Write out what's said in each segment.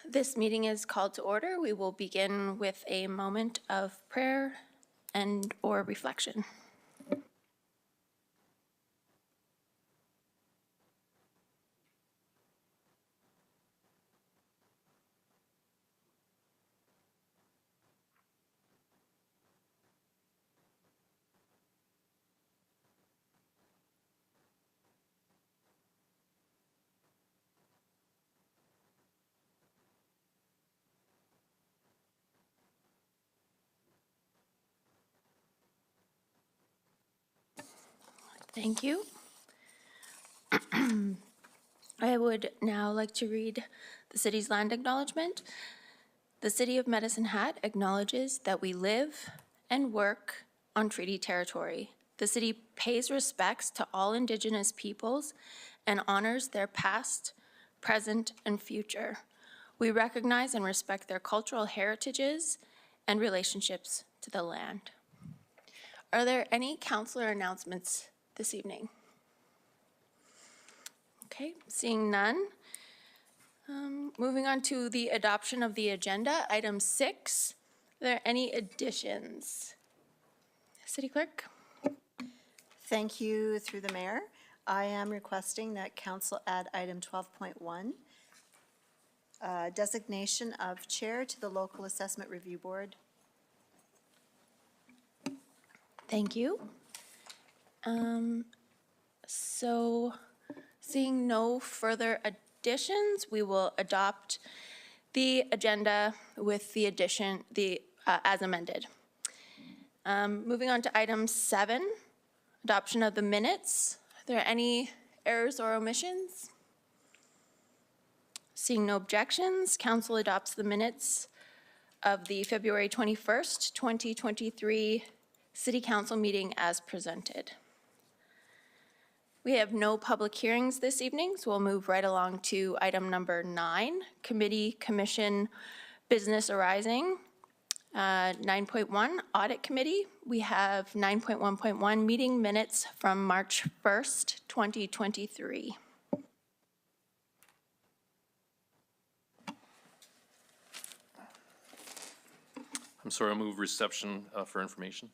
This meeting is called to order. We will begin with a moment of prayer and or reflection. Thank you. I would now like to read the city's land acknowledgement. The City of Medicine Hat acknowledges that we live and work on treaty territory. The city pays respects to all Indigenous peoples and honors their past, present, and future. We recognize and respect their cultural heritages and relationships to the land. Are there any councillor announcements this evening? Okay, seeing none. Moving on to the adoption of the agenda, item 6. Are there any additions? City Clerk? Thank you, through the mayor. I am requesting that council add item 12.1, designation of chair to the Local Assessment Review Board. Thank you. So seeing no further additions, we will adopt the agenda with the addition, as amended. Moving on to item 7, adoption of the minutes. Are there any errors or omissions? Seeing no objections, council adopts the minutes of the February 21st, 2023 City Council meeting as presented. We have no public hearings this evening, so we'll move right along to item number 9, committee commission business arising. 9.1, audit committee. We have 9.1.1 meeting minutes from March 1st, 2023. I'm sorry, I'll move reception for information.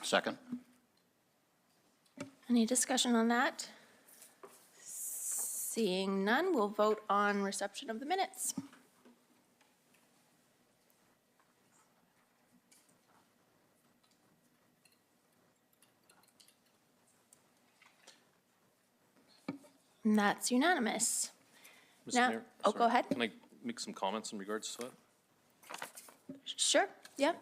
Second. Any discussion on that? Seeing none, we'll vote on reception of the minutes. And that's unanimous. Mr. Now, Mayor, go sorry. ahead. Can I make some comments in regards to that? Sure, yeah.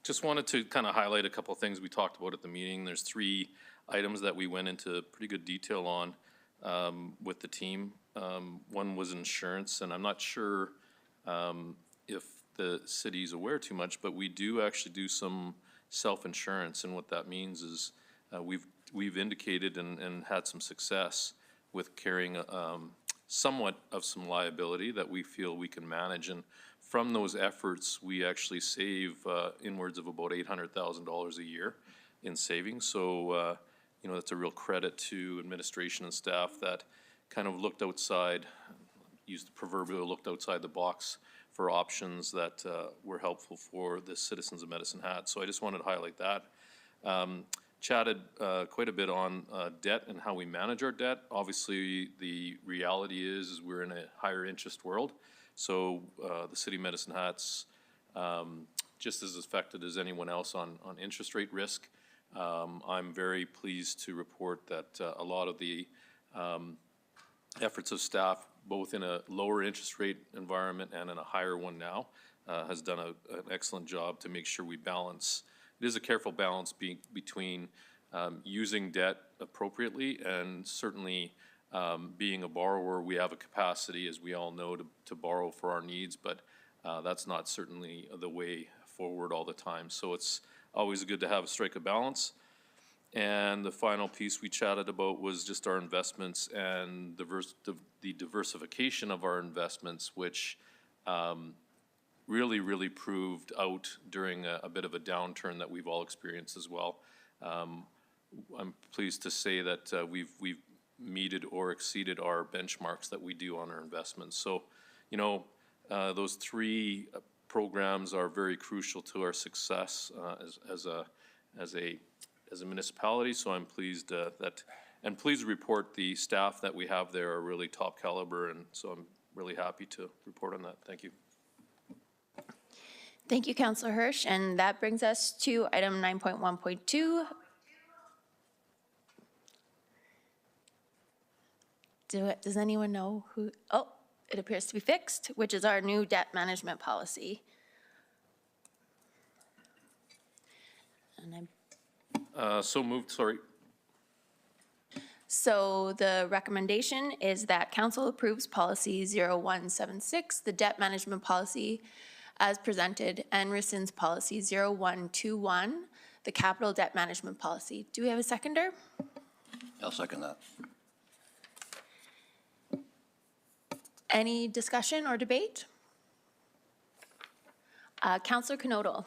Just wanted to kind of highlight a couple of things we talked about at the meeting. There's 3 items that we went into pretty good detail on with the team. One was insurance, and I'm not sure if the city's aware too much, but we do actually do some self-insurance, and what that means is we've indicated and had some success with carrying somewhat of some liability that we feel we can manage. And from those efforts, we actually save inwards of about $800,000 a year in savings. So, you know, that's a real credit to administration and staff that kind of looked outside, used the proverbial looked outside the box for options that were helpful for the citizens of Medicine Hat. So I just wanted to highlight that. Chatted quite a bit on debt and how we manage our debt. Obviously, the reality is we're in a higher interest world. So the City of Medicine Hat's just as affected as anyone else on interest rate risk. I'm very pleased to report that a lot of the efforts of staff, both in a lower interest rate environment and in a higher one now, has done an excellent job to make sure we balance. It is a careful balance between using debt appropriately and certainly being a borrower. We have a capacity, as we all know, to borrow for our needs, but that's not certainly the way forward all the time. So it's always good to have a strike a balance. And the final piece we chatted about was just our investments and the diversification of our investments, which really proved out during a bit of a downturn that we've all experienced as well. I'm pleased to say that we've meted or exceeded our benchmarks that we do on our investments. So, you know, those three programs are very crucial to our success as a municipality. So I'm pleased and pleased to report the staff that we have there are really top caliber, and so I'm really happy to report on that. Thank you. Thank you, Councillor Hirsch, and that brings us to item 9.1.2. Does anyone know who? Oh, it appears to be fixed, which is our new debt management policy. And So moved, sorry. So the recommendation is that council approves policy 0176, the debt management policy as presented, and rescinds policy 0121, the capital debt management policy. Do we have a seconder? I'll second that. Any discussion or debate? Councillor Knodel.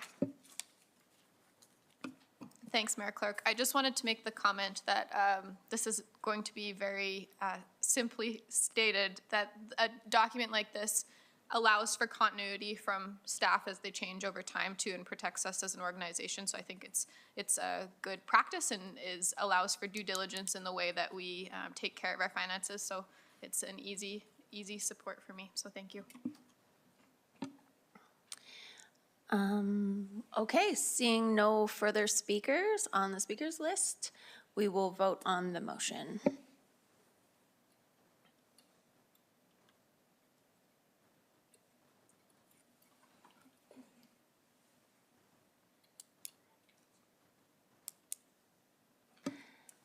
Thanks, Mayor Clark. I just wanted to make the comment that this is going to be very simply stated, that a document like this allows for continuity from staff as they change over time too, and protects us as an organization. So I think it's a good practice and allows for due diligence in the way that we take care of our finances. So it's an easy support for me. So thank you. Okay, seeing no further speakers on the speakers list, we will vote on the motion.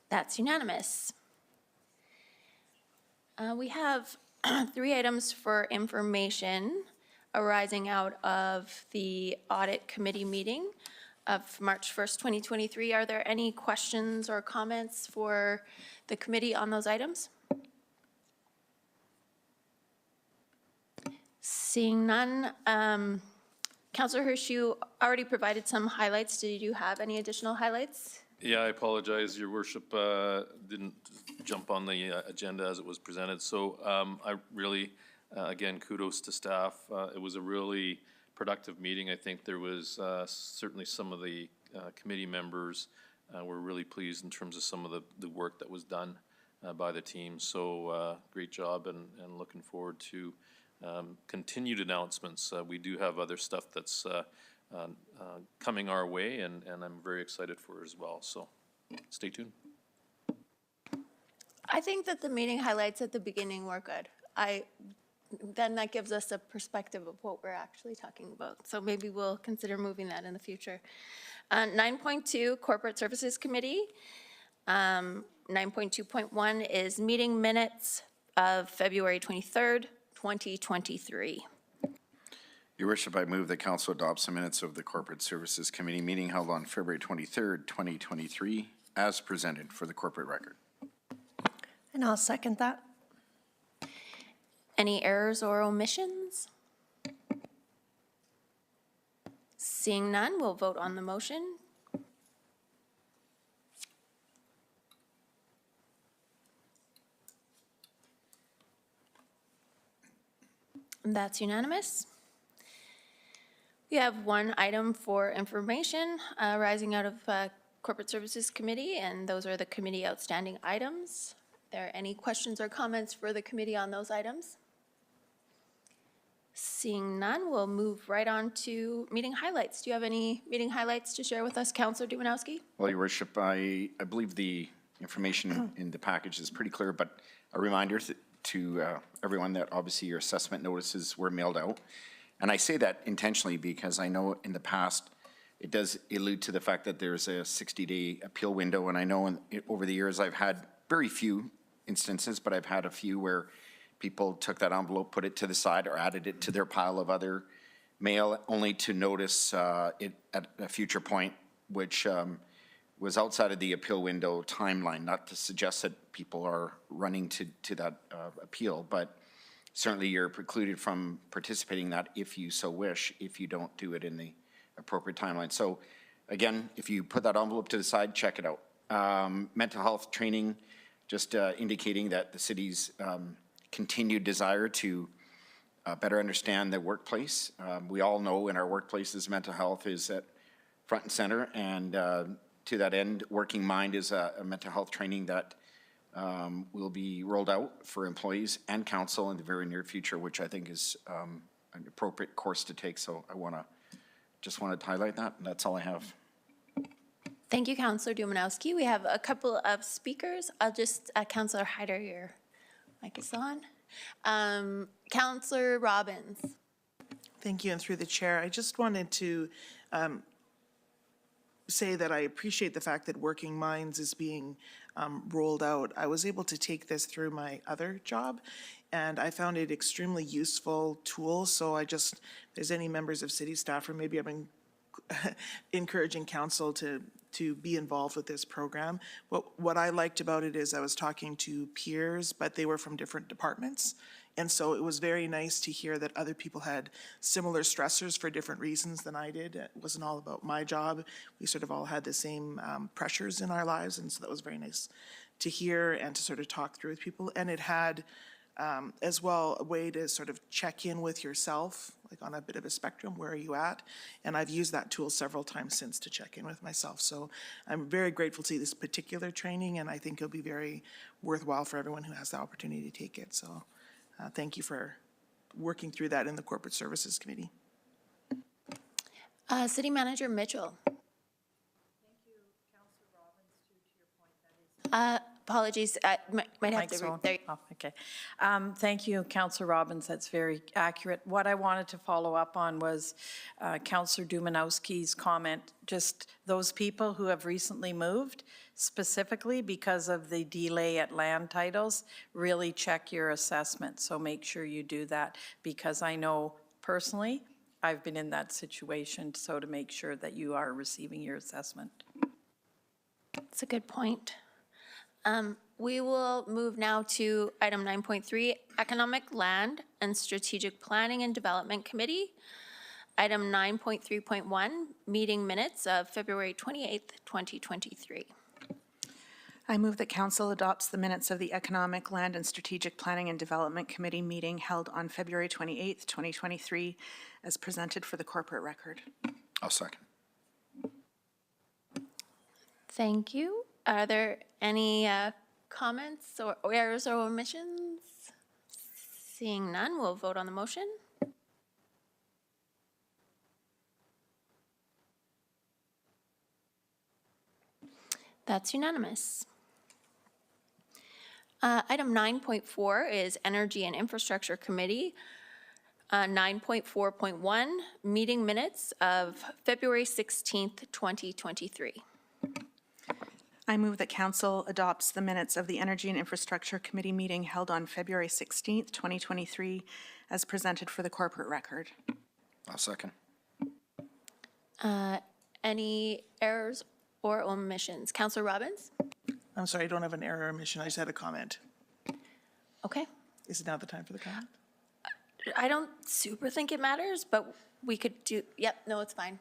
That's unanimous. We have 3 items for information arising out of the audit committee meeting of March 1st, 2023. Are there any questions or comments for the committee on those items? Seeing none, Councillor Hirsch, you already provided some highlights. Did you have any additional highlights? Yeah, I apologize, Your Worship, didn't jump on the agenda as it was presented. So I really, again, kudos to staff. It was a really productive meeting. I think there was certainly some of the committee members were really pleased in terms of some of the work that was done by the team. So great job, and looking forward to continued announcements. We do have other stuff that's coming our way, and I'm very excited for it as well. So stay tuned. I think that the meeting highlights at the beginning were good. Then that gives us a perspective of what we're actually talking about. So maybe we'll consider moving that in the future. 9.2, Corporate Services Committee. 9.2.1 is meeting minutes of February 23rd, 2023. Your Worship, I move that council adopts the minutes of the Corporate Services Committee meeting held on February 23rd, 2023, as presented for the corporate record. And I'll second that. Any errors or omissions? Seeing none, we'll vote on the motion. And that's unanimous. We have one item for information arising out of Corporate Services Committee, and those are the committee outstanding items. Are there any questions or comments for the committee on those items? Seeing none, we'll move right on to meeting highlights. Do you have any meeting highlights to share with us, Councillor Dumanowski? Well, Your Worship, I believe the information in the package is pretty clear, but a reminder to everyone that obviously your assessment notices were mailed out. And I say that intentionally because I know in the past it does allude to the fact that there's a 60-day appeal window, and I know over the years I've had very few instances, but I've had a few where people took that envelope, put it to the side, or added it to their pile of other mail, only to notice it at a future point, which was outside of the appeal window timeline. Not to suggest that people are running to that appeal, but certainly you're precluded from participating in that if you so wish, if you don't do it in the appropriate timeline. So again, if you put that envelope to the side, check it out. Mental health training, just indicating that the city's continued desire to better understand the workplace. We all know in our workplaces, mental health is at front and center, and to that end, Working Mind is a mental health training that will be rolled out for employees and council in the very near future, which I think is an appropriate course to take. So I just wanted to highlight that, and that's all I have. Thank you, Councillor Dumanowski. We have a couple of speakers. I'll just, Councillor Hyder, your mic is on. Councillor Robbins. Thank you, and through the chair, I just wanted to say that I appreciate the fact that Working Minds is being rolled out. I was able to take this through my other job, and I found it extremely useful tool. So I just, if there's any members of city staff, or maybe I've been encouraging council to be involved with this program. What I liked about it is I was talking to peers, but they were from different departments. And so it was very nice to hear that other people had similar stressors for different reasons than I did. It wasn't all about my job. We sort of all had the same pressures in our lives, and so that was very nice to hear and to sort of talk through with people. And it had as well a way to sort of check in with yourself, like on a bit of a spectrum, where are you at? And I've used that tool several times since to check in with myself. So I'm very grateful to see this particular training, and I think it'll be very worthwhile for everyone who has the opportunity to take it. So thank you for working through that in the Corporate Services Committee. City Manager Mitchell. Thank you, Councillor Robbins. Apologies, I might have to read there. Oh, okay. Thank you, Councillor Robbins. That's very accurate. What I wanted to follow up on was Councillor Dumanowski's comment, just those people who have recently moved, specifically because of the delay at land titles, really check your assessment. So make sure you do that, because I know personally I've been in that situation, so to make sure that you are receiving your assessment. That's a good point. We will move now to item 9.3, Economic Land and Strategic Planning and Development Committee. Item 9.3.1, Meeting Minutes of February 28th, 2023. I move that council adopts the minutes of the Economic, Land and Strategic Planning and Development Committee meeting held on February 28th, 2023, as presented for the corporate record. I'll second. Thank you. Are there any comments or errors or omissions? Seeing none, we'll vote on the motion. That's unanimous. Item 9.4 is Energy and Infrastructure Committee. 9.4.1, Meeting Minutes of February 16th, 2023. I move that council adopts the minutes of the Energy and Infrastructure Committee meeting held on February 16th, 2023, as presented for the corporate record. I'll second. Any errors or omissions? Councillor Robbins? I'm sorry, I don't have an error or omission. I just had a comment. Okay. Is it now the time for the comment? I don't super think it matters, but we could do, yep, no, it's fine.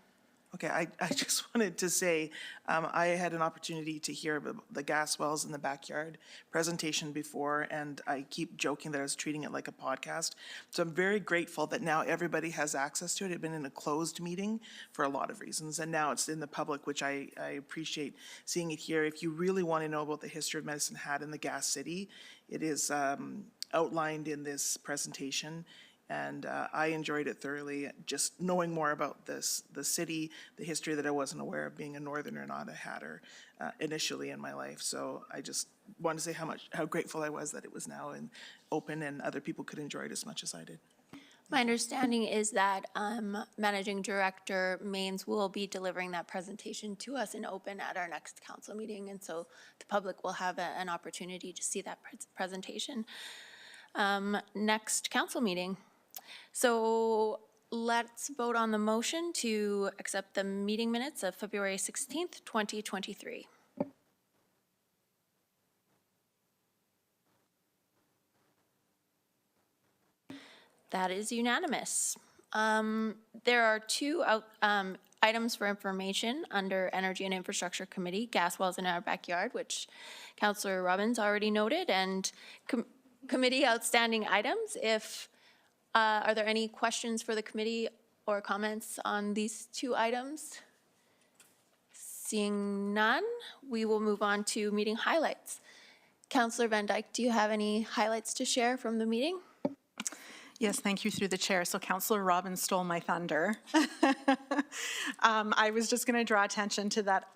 Okay, I just wanted to say, I had an opportunity to hear the gas wells in the backyard presentation before, and I keep joking that I was treating it like a podcast. So I'm very grateful that now everybody has access to it. It had been in a closed meeting for a lot of reasons, and now it's in the public, which I appreciate seeing it here. If you really want to know about the history of Medicine Hat in the Gas City, it is outlined in this presentation. And I enjoyed it thoroughly, just knowing more about the city, the history that I wasn't aware of, being a Northerner, not a Hatter, initially in my life. So I just wanted to say how grateful I was that it was now open and other people could enjoy it as much as I did. My understanding is that Managing Director Maines will be delivering that presentation to us in open at our next council meeting, and so the public will have an opportunity to see that presentation. Next council meeting. So let's vote on the motion to accept the meeting minutes of February 16th, 2023. That is unanimous. There are two items for information under Energy and Infrastructure Committee, gas wells in our backyard, which Councillor Robbins already noted, and committee outstanding items. Are there any questions for the committee or comments on these two items? Seeing none, we will move on to meeting highlights. Councillor Van Dyke, do you have any highlights to share from the meeting? Yes, thank you through the chair. So Councillor Robbins stole my thunder. I was just going to draw attention to that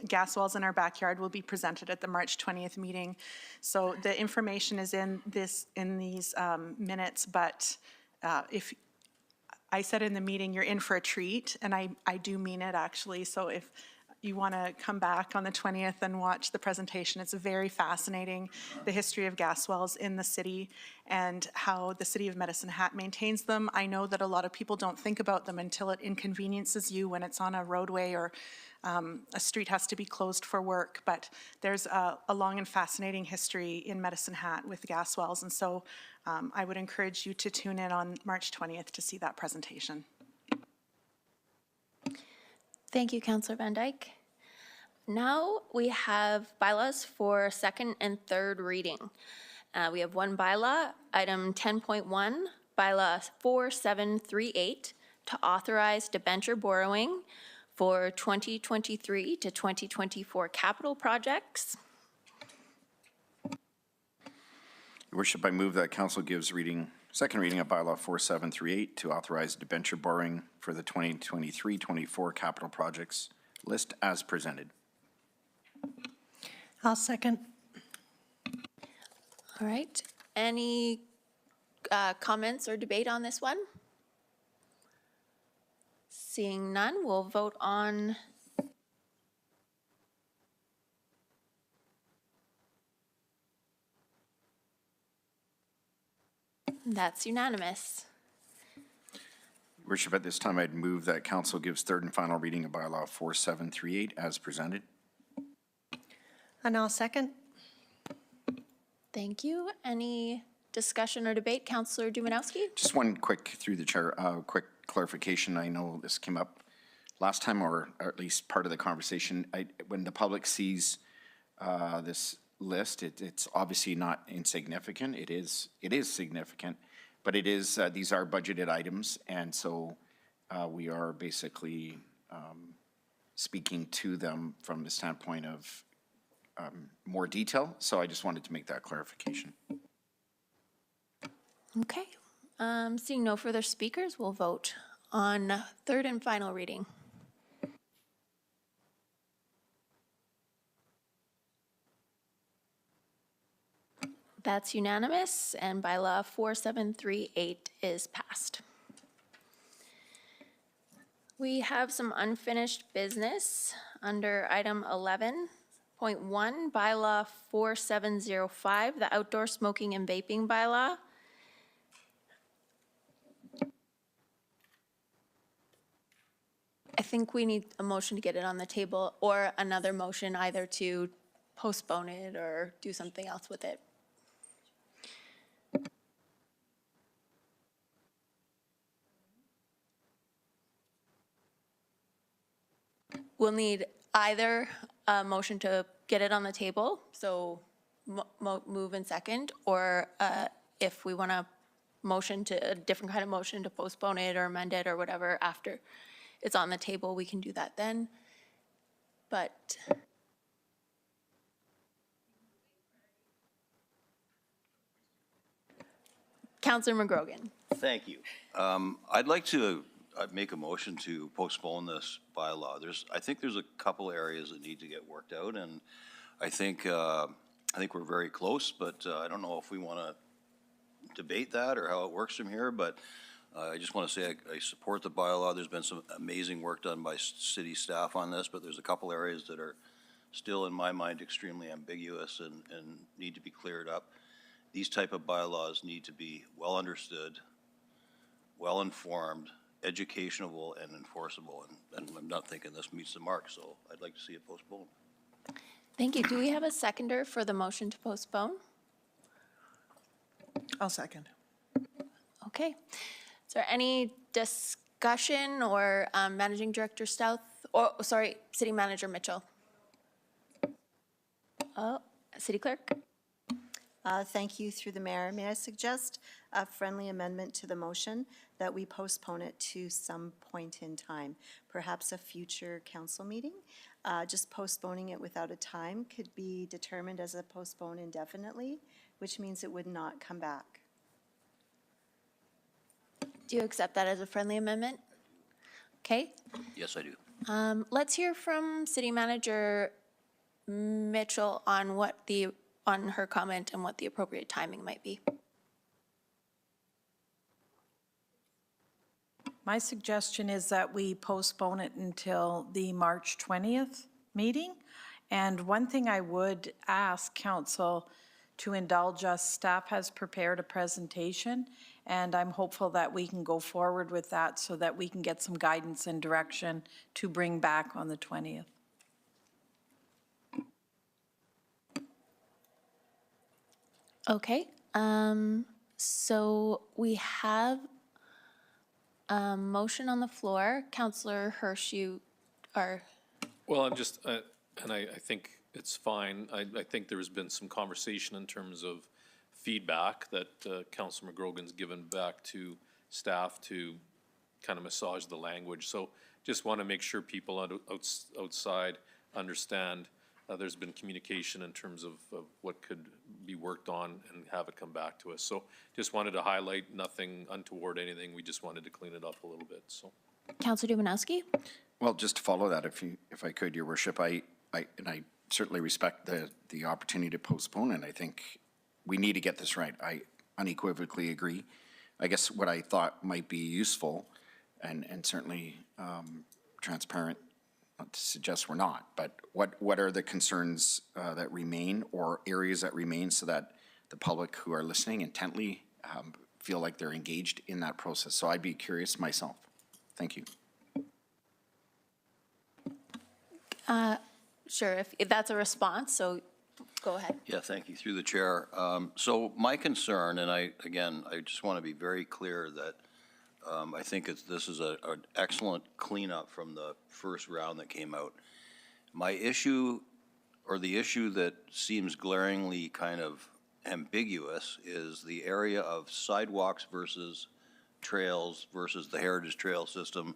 gas wells in our backyard will be presented at the March 20th meeting. So the information is in these minutes, but if I said in the meeting, you're in for a treat, and I do mean it actually. So if you want to come back on the 20th and watch the presentation, it's very fascinating, the history of gas wells in the city and how the City of Medicine Hat maintains them. I know that a lot of people don't think about them until it inconveniences you when it's on a roadway or a street has to be closed for work, but there's a long and fascinating history in Medicine Hat with gas wells, and so I would encourage you to tune in on March 20th to see that presentation. Thank you, Councillor Van Dyke. Now we have bylaws for second and third reading. We have one bylaw, item 10.1, bylaw 4738, to authorize debenture borrowing for 2023 to 2024 capital projects. Your Worship, I move that council gives second reading of bylaw 4738 to authorize debenture borrowing for the 2023-24 capital projects list as presented. I'll second. All right, any comments or debate on this one? Seeing none, we'll vote on that's unanimous. Your Worship, at this time, I'd move that council gives third and final reading of bylaw 4738 as presented. And I'll second. Thank you. Any discussion or debate? Councillor Dumanowski? Just one quick, through the chair, quick clarification. I know this came up last time, or at least part of the conversation. When the public sees this list, it's obviously not insignificant. It is significant, but it is, these are budgeted items, and so we are basically speaking to them from the standpoint of more detail. So I just wanted to make that clarification. Okay. Seeing no further speakers, we'll vote on third and final reading. That's unanimous, and bylaw 4738 is passed. We have some unfinished business under item 11.1, bylaw 4705, the outdoor smoking and vaping bylaw. I think we need a motion to get it on the table, or another motion either to postpone it or do something else with it. We'll need either a motion to get it on the table, so move and second, or if we want to motion to, a different kind of motion to postpone it or amend it or whatever after it's on the table, we can do that then. But Councillor McGrogan. Thank you. I'd like to make a motion to postpone this bylaw. I think there's a couple areas that need to get worked out, and I think we're very close, but I don't know if we want to debate that or how it works from here, but I just want to say I support the bylaw. There's been some amazing work done by city staff on this, but there's a couple areas that are still, in my mind, extremely ambiguous and need to be cleared up. These type of bylaws need to be well understood, well informed, educational, and enforceable, and I'm not thinking this meets the mark, so I'd like to see it postponed. Thank you. Do we have a seconder for the motion to postpone? I'll second. Okay. Is there any discussion discussion, or Managing Director Stout, or, sorry, City Manager Mitchell? Oh, City Clerk? Thank you through the mayor. May I suggest a friendly amendment to the motion that we postpone it to some point in time, perhaps a future council meeting? Just postponing it without a time could be determined as a postpone indefinitely, which means it would not come back. Do you accept that as a friendly amendment? Okay. Yes, I do. Let's hear from City Manager Mitchell on on her comment and what the appropriate timing might be. My suggestion is that we postpone it until the March 20th meeting. And one thing I would ask council to indulge us, staff has prepared a presentation, and I'm hopeful that we can go forward with that so that we can get some guidance and direction to bring back on the 20th. Okay, so we have a motion on the floor. Councillor Hirsch, you are, Well, I'm just, and I think it's fine. I think there's been some conversation in terms of feedback that Councillor McGrogan's given back to staff to kind of massage the language. So just want to make sure people outside understand there's been communication in terms of what could be worked on and have it come back to us. So just wanted to highlight nothing untoward, anything. We just wanted to clean it up a little bit, so. Councillor Dumanowski? Well, just to follow that, if I could, Your Worship, I certainly respect the opportunity to postpone, and I think we need to get this right. I unequivocally agree. I guess what I thought might be useful and certainly transparent, not to suggest we're not, but what are the concerns that remain or areas that remain so that the public who are listening intently feel like they're engaged in that process? So I'd be curious myself. Thank you. Sure, if that's a response, so go ahead. Yeah, thank you, through the chair. So my concern, and I just want to be very clear that I think this is an excellent cleanup from the first round that came out. My issue, or the issue that seems glaringly kind of ambiguous, is the area of sidewalks versus trails versus the heritage trail system,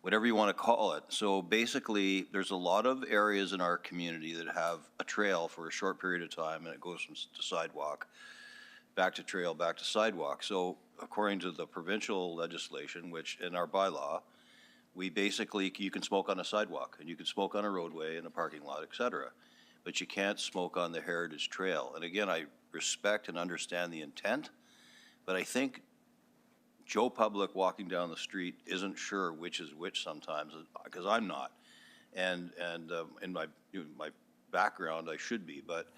whatever you want to call it. So basically, there's a lot of areas in our community that have a trail for a short period of time, and it goes from to sidewalk, back to trail, back to sidewalk. So according to the provincial legislation, which in our bylaw, we basically, you can smoke on a sidewalk, and you can smoke on a roadway, in a parking lot, et cetera, but you can't smoke on the heritage trail. And again, I respect and understand the intent, but I think Joe Public walking down the street isn't sure which is which sometimes, because I'm not. And in my background, I should be, but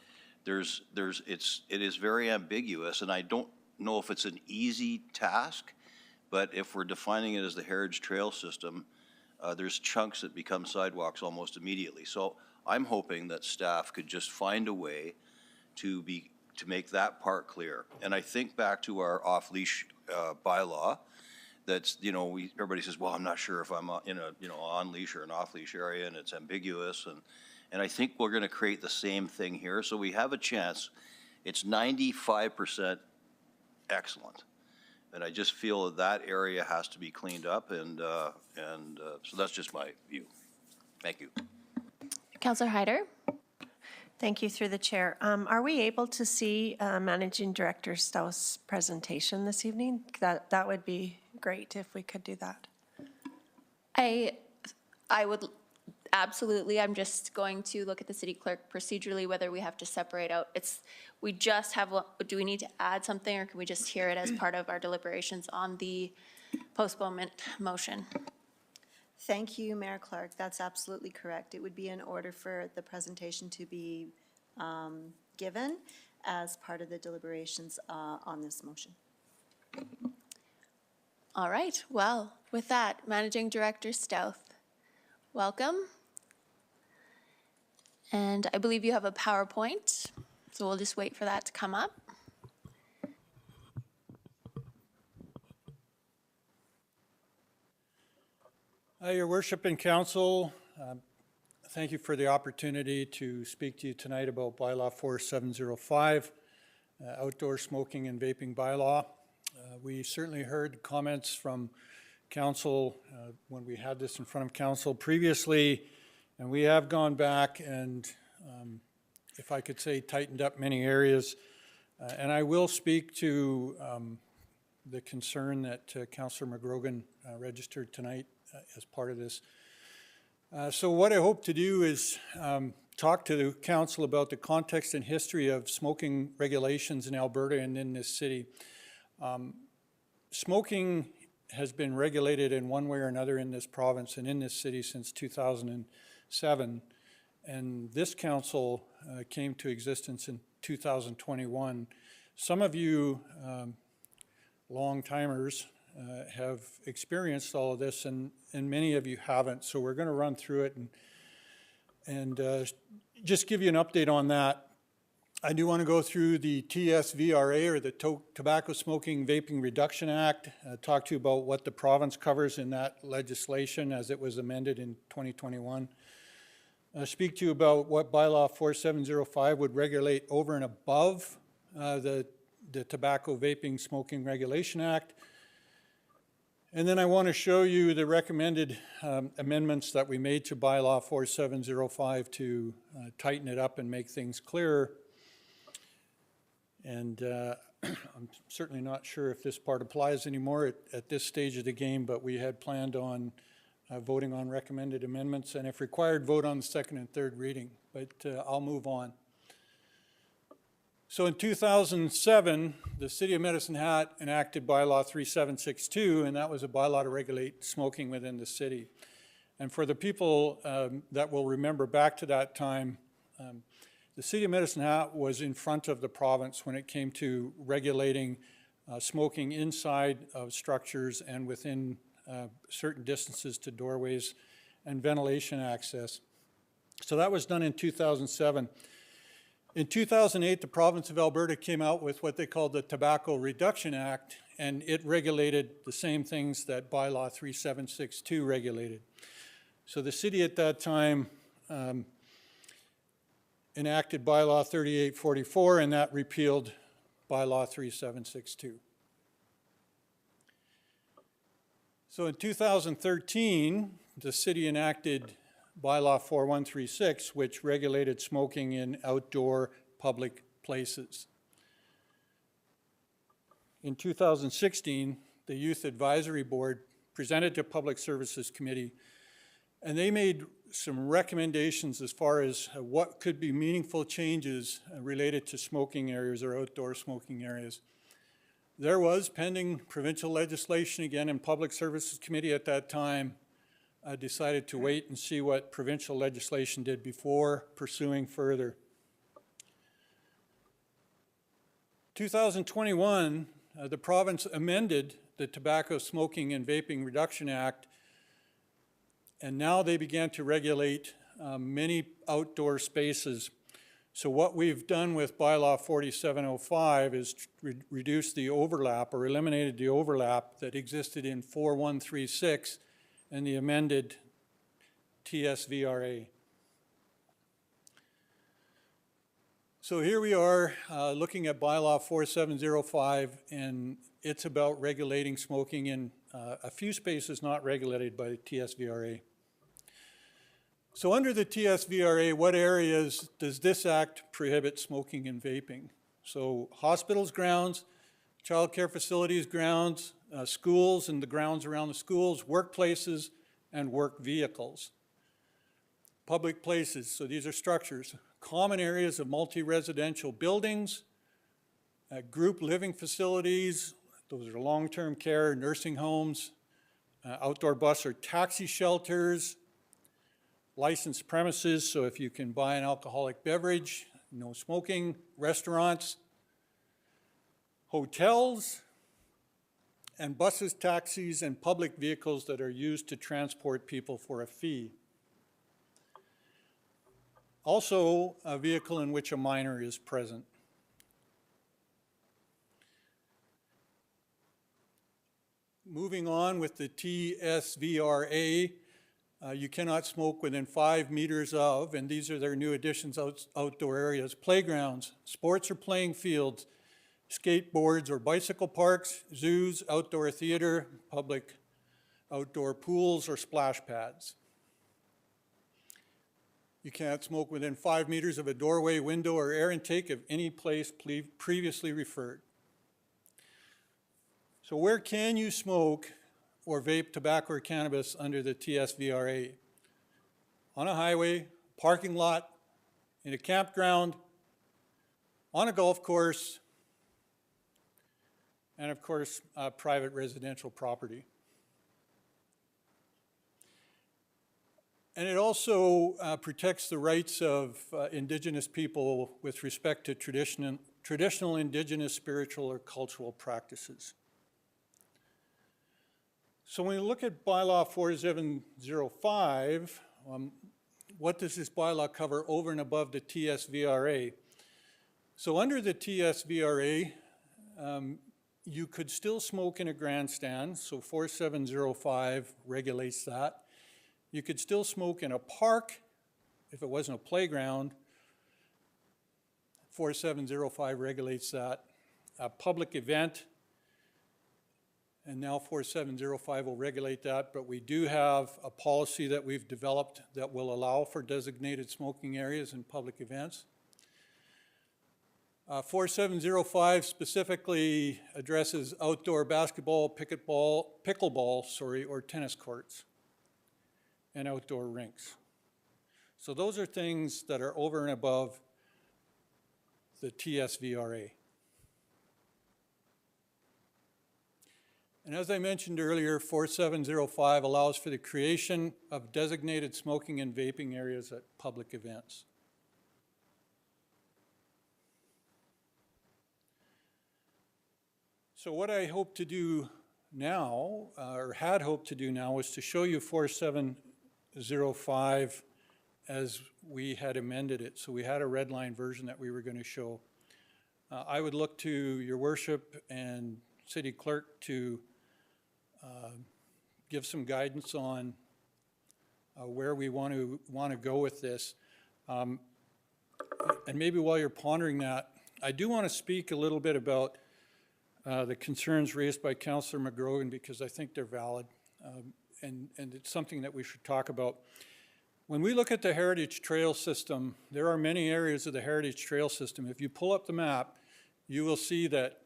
it is very ambiguous, and I don't know if it's an easy task, but if we're defining it as the heritage trail system, there's chunks that become sidewalks almost immediately. So I'm hoping that staff could just find a way to make that part clear. And I think back to our off-leash bylaw, that's, everybody says, well, I'm not sure if I'm in a, on-leash or an off-leash area, and it's ambiguous, and I think we're going to create the same thing here. So we have a chance. It's 95% excellent, and I just feel that area has to be cleaned up, and so that's just my view. Thank you. Councillor Hyder? Thank you, through the chair. Are we able to see Managing Director Stout's presentation this evening? That would be great if we could do that. I would, absolutely. I'm just going to look at the city clerk procedurally, whether we have to separate out. We just have, do we need to add something, or can we just hear it as part of our deliberations on the postponement motion? Thank you, Mayor Clark. That's absolutely correct. It would be in order for the presentation to be given as part of the deliberations on this motion. All right, well, with that, Managing Director Stout, welcome. And I believe you have a PowerPoint, so we'll just wait for that to come up. Your Worship and Council, thank you for the opportunity to speak to you tonight about Bylaw 4705, outdoor smoking and vaping bylaw. We certainly heard comments from Council when we had this in front of Council previously, and we have gone back and, if I could say, tightened up many areas. And I will speak to the concern that Councillor McGrogan registered tonight as part of this. So what I hope to do is talk to the council about the context and history of smoking regulations in Alberta and in this city. Smoking has been regulated in one way or another in this province and in this city since 2007. And this council came to existence in 2021. Some of you long-timers have experienced all of this, and many of you haven't. So we're going to run through it and just give you an update on that. I do want to go through the TSVRA, or the Tobacco Smoking Vaping Reduction Act, talk to you about what the province covers in that legislation as it was amended in 2021. Speak to you about what Bylaw 4705 would regulate over and above the Tobacco Vaping Smoking Regulation Act. And then I want to show you the recommended amendments that we made to Bylaw 4705 to tighten it up and make things clearer. And I'm certainly not sure if this part applies anymore at this stage of the game, but we had planned on voting on recommended amendments, and if required, vote on the second and third reading. But I'll move on. So in 2007, the City of Medicine Hat enacted Bylaw 3762, and that was a bylaw to regulate smoking within the city. And for the people that will remember back to that time, the City of Medicine Hat was in front of the province when it came to regulating smoking inside of structures and within certain distances to doorways and ventilation access. So that was done in 2007. In 2008, the province of Alberta came out with what they called the Tobacco Reduction Act, and it regulated the same things that Bylaw 3762 regulated. So the city at that time enacted Bylaw 3844, and that repealed Bylaw 3762. So in 2013, the city enacted Bylaw 4136, which regulated smoking in outdoor public places. In 2016, the Youth Advisory Board presented to Public Services Committee, and they made some recommendations as far as what could be meaningful changes related to smoking areas or outdoor smoking areas. There was pending provincial legislation again, and Public Services Committee at that time decided to wait and see what provincial legislation did before pursuing further. 2021, the province amended the Tobacco Smoking and Vaping Reduction Act, and now they began to regulate many outdoor spaces. So what we've done with Bylaw 4705 is reduce the overlap, or eliminated the overlap that existed in 4136 and the amended TSVRA. So here we are looking at Bylaw 4705, and it's about regulating smoking in a few spaces not regulated by the TSVRA. So under the TSVRA, what areas does this act prohibit smoking and vaping? So hospitals grounds, child care facilities grounds, schools and the grounds around the schools, workplaces, and work vehicles. Public places, so these are structures. Common areas of multi-residential buildings, group living facilities, those are long-term care, nursing homes, outdoor bus or taxi shelters, licensed premises, so if you can buy an alcoholic beverage, no smoking, restaurants, hotels, and buses, taxis, and public vehicles that are used to transport people for a fee. Also, a vehicle in which a minor is present. Moving on with the TSVRA, You cannot smoke within 5 meters of, and these are their new additions, outdoor areas, playgrounds, sports or playing fields, skateboards or bicycle parks, zoos, outdoor theater, public outdoor pools or splash pads. You can't smoke within 5 meters of a doorway, window, or air intake of any place previously referred. So where can you smoke or vape tobacco or cannabis under the TSVRA? On a highway, parking lot, in a campground, on a golf course, and of course, private residential property. And it also protects the rights of Indigenous people with respect to traditional Indigenous spiritual or cultural practices. So when we look at bylaw 4705, what does this bylaw cover over and above the TSVRA? So under the TSVRA, you could still smoke in a grandstand, so 4705 regulates that. You could still smoke in a park if it wasn't a playground. 4705 regulates that. A public event, and now 4705 will regulate that, but we do have a policy that we've developed that will allow for designated smoking areas in public events. 4705 specifically addresses outdoor basketball, pickleball, or tennis courts and outdoor rinks. So those are things that are over and above the TSVRA. And as I mentioned earlier, 4705 allows for the creation of designated smoking and vaping areas at public events. So what I hope to do now, or had hoped to do now, was to show you 4705 as we had amended it. So we had a red line version that we were going to show. I would look to your worship and city clerk to give some guidance on where we want to go with this. And maybe while you're pondering that, I do want to speak a little bit about the concerns raised by Councillor McGrogan, because I think they're valid, and it's something that we should talk about. When we look at the Heritage Trail System, there are many areas of the Heritage Trail System. If you pull up the map, you will see that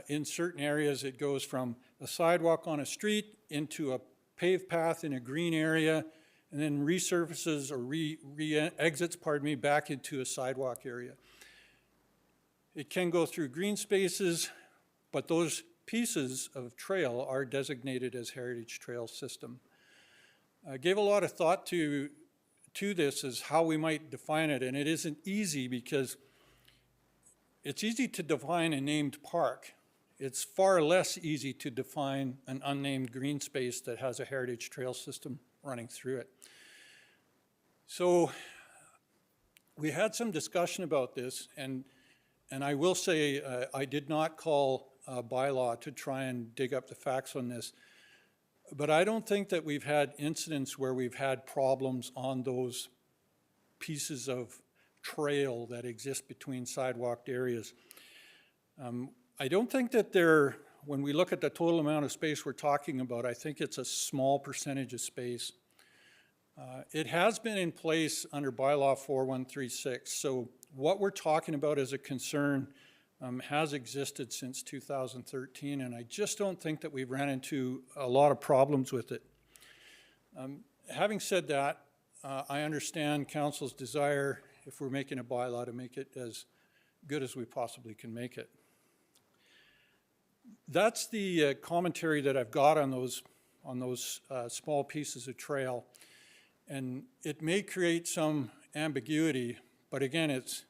in certain areas it goes from a sidewalk on a street into a paved path in a green area, and then resurfaces or exits back into a sidewalk area. It can go through green spaces, but those pieces of trail are designated as Heritage Trail System. I gave a lot of thought to this as how we might define it, and it isn't easy because it's easy to define a named park. It's far less easy to define an unnamed green space that has a Heritage Trail System running through it. So we had some discussion about this, and I will say I did not call bylaw to try and dig up the facts on this. But I don't think that we've had incidents where we've had problems on those pieces of trail that exist between sidewalked areas. I don't think that when we look at the total amount of space we're talking about, I think it's a small percentage of space. It has been in place under bylaw 4136. So what we're talking about as a concern has existed since 2013, and I just don't think that we've ran into a lot of problems with it. Having said that, I understand Council's desire, if we're making a bylaw, to make it as good as we possibly can make it. That's the commentary that I've got on those small pieces of trail, and it may create some ambiguity, but again, it's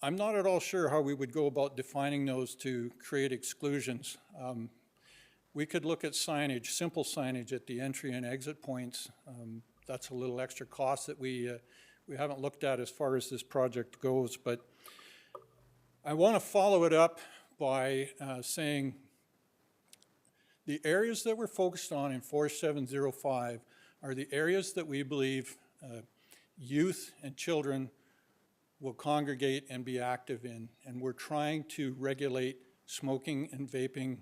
I'm not at all sure how we would go about defining those to create exclusions. We could look at signage, simple signage at the entry and exit points. That's a little extra cost that we haven't looked at as far as this project goes, but I want to follow it up by saying The areas that we're focused on in 4705 are the areas that we believe youth and children will congregate and be active in. And we're trying to regulate smoking and vaping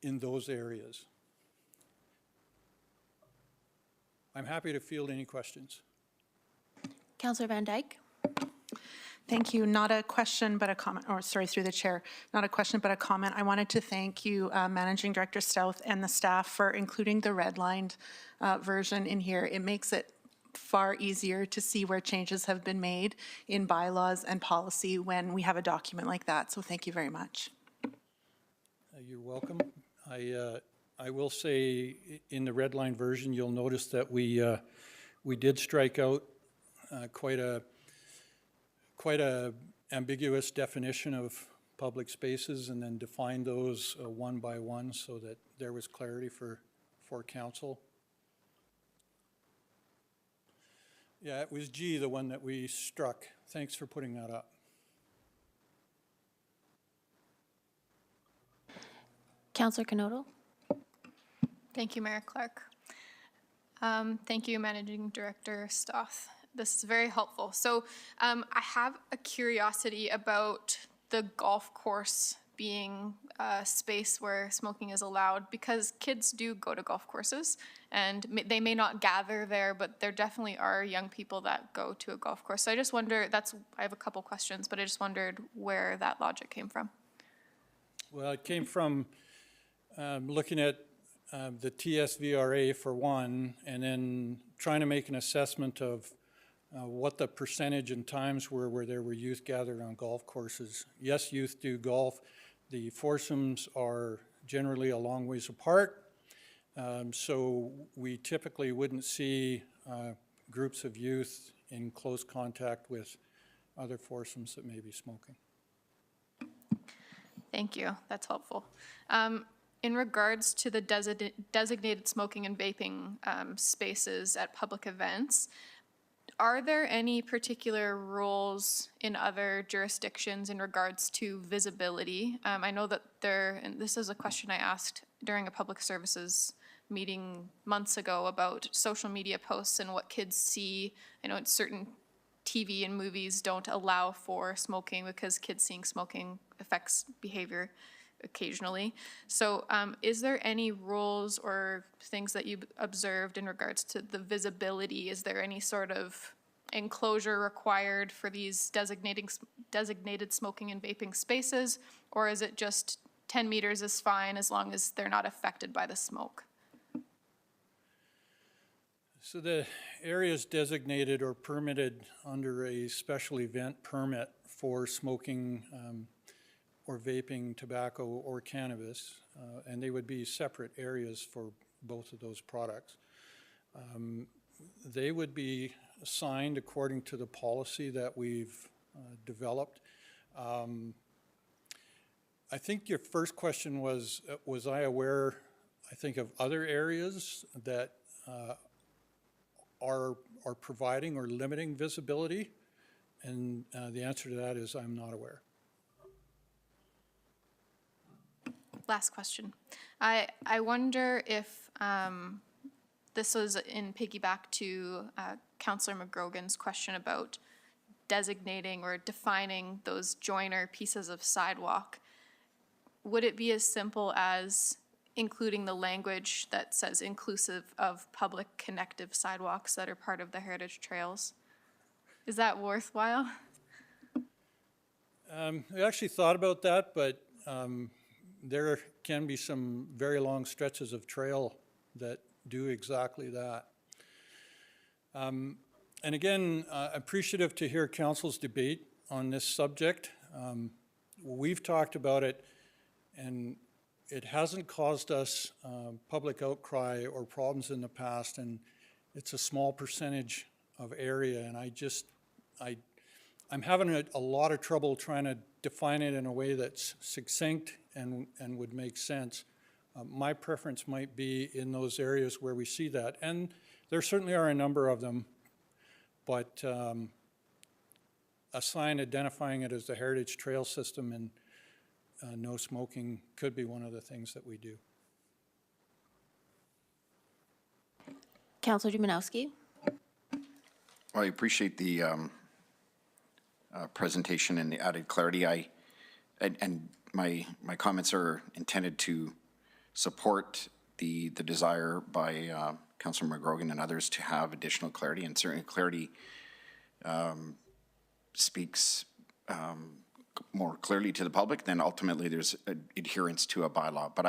in those areas. I'm happy to field any questions. Councillor Van Dyke? Thank you. Not a question, but a comment, or sorry, through the chair, not a question, but a comment. I wanted to thank you, Managing Director Stouth and the staff for including the redlined version in here. It makes it far easier to see where changes have been made in bylaws and policy when we have a document like that. So thank you very much. You're welcome. I will say in the red line version, you'll notice that we did strike out quite a ambiguous definition of public spaces and then define those one by one so that there was clarity for council. Yeah, it was G, the one that we struck. Thanks for putting that up. Councillor Canodal? Thank you, Mayor Clark. Thank you, Managing Director Stouth. This is very helpful. So I have a curiosity about the golf course being a space where smoking is allowed, because kids do go to golf courses and they may not gather there, but there definitely are young people that go to a golf course. So I just wonder, I have a couple questions, but I just wondered where that logic came from. Well, it came from looking at the TSVRA for one, and then trying to make an assessment of what the percentage and times were where there were youth gathered on golf courses. Yes, youth do golf. The foursomes are generally a long ways apart, so we typically wouldn't see groups of youth in close contact with other foursomes that may be smoking. Thank you. That's helpful. In regards to the designated smoking and vaping spaces at public events, are there any particular rules in other jurisdictions in regards to visibility? I know that and this is a question I asked during a public services meeting months ago about social media posts and what kids see. I know certain TV and movies don't allow for smoking because kids seeing smoking affects behavior occasionally. So is there any rules or things that you've observed in regards to the visibility? Is there any sort of enclosure required for these designated smoking and vaping spaces? Or is it just 10 meters is fine as long as they're not affected by the smoke? So the areas designated or permitted under a special event permit for smoking or vaping tobacco or cannabis, and they would be separate areas for both of those products. They would be assigned according to the policy that we've developed. I think your first question was I aware, I think, of other areas that are providing or limiting visibility? And the answer to that is I'm not aware. Last question. I wonder if this was in piggyback to Councillor McGrogan's question about designating or defining those joiner pieces of sidewalk. Would it be as simple as including the language that says inclusive of public connective sidewalks that are part of the heritage trails? Is that worthwhile? I actually thought about that, but there can be some very long stretches of trail that do exactly that. And again, appreciative to hear council's debate on this subject. We've talked about it, and it hasn't caused us public outcry or problems in the past, and it's a small percentage of area, and I'm having a lot of trouble trying to define it in a way that's succinct and would make sense. My preference might be in those areas where we see that, and there certainly are a number of them, but a sign identifying it as the Heritage Trail System no smoking could be one of the things that we do. Counselor Dumanowski? Well, I appreciate the presentation and the added clarity. And my comments are intended to support the desire by Councillor McGrogan and others to have additional clarity, and certainly clarity speaks more clearly to the public, then ultimately there's adherence to a bylaw. But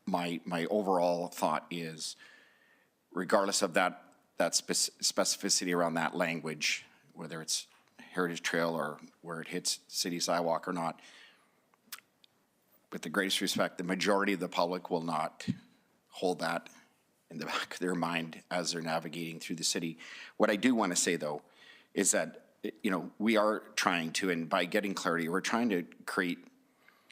my overall thought is, regardless of that specificity around that language, whether it's Heritage Trail or where it hits city sidewalk or not, with the greatest respect, the majority of the public will not hold that in the back of their mind as they're navigating through the city. What I do want to say, though, is that, you know, we are trying to, and by getting clarity, we're trying to create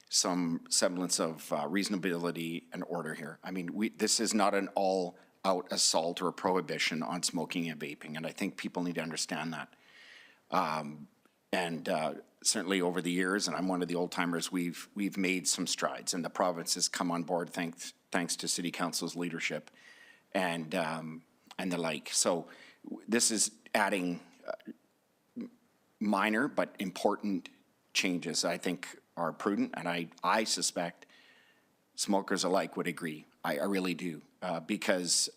some semblance of reasonability and order here. I mean, this is not an all-out assault or a prohibition on smoking and vaping, and I think people need to understand that. Certainly over the years, and I'm one of the old timers, we've made some strides, and the province has come on board thanks to City Council's leadership and the like. So this is adding minor but important changes I think are prudent, and I suspect smokers alike would agree. I really do, because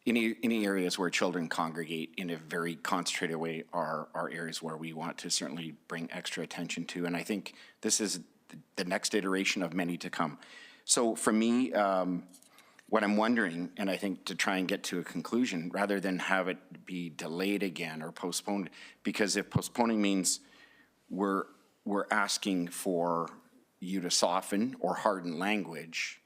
any areas where children congregate in a very concentrated way are areas where we want to certainly bring extra attention to, and I think this is the next iteration of many to come. So for me, what I'm wondering, and I think to try and get to a conclusion, rather than have it be delayed again or postponed, because if postponing means we're asking for you to soften or harden language,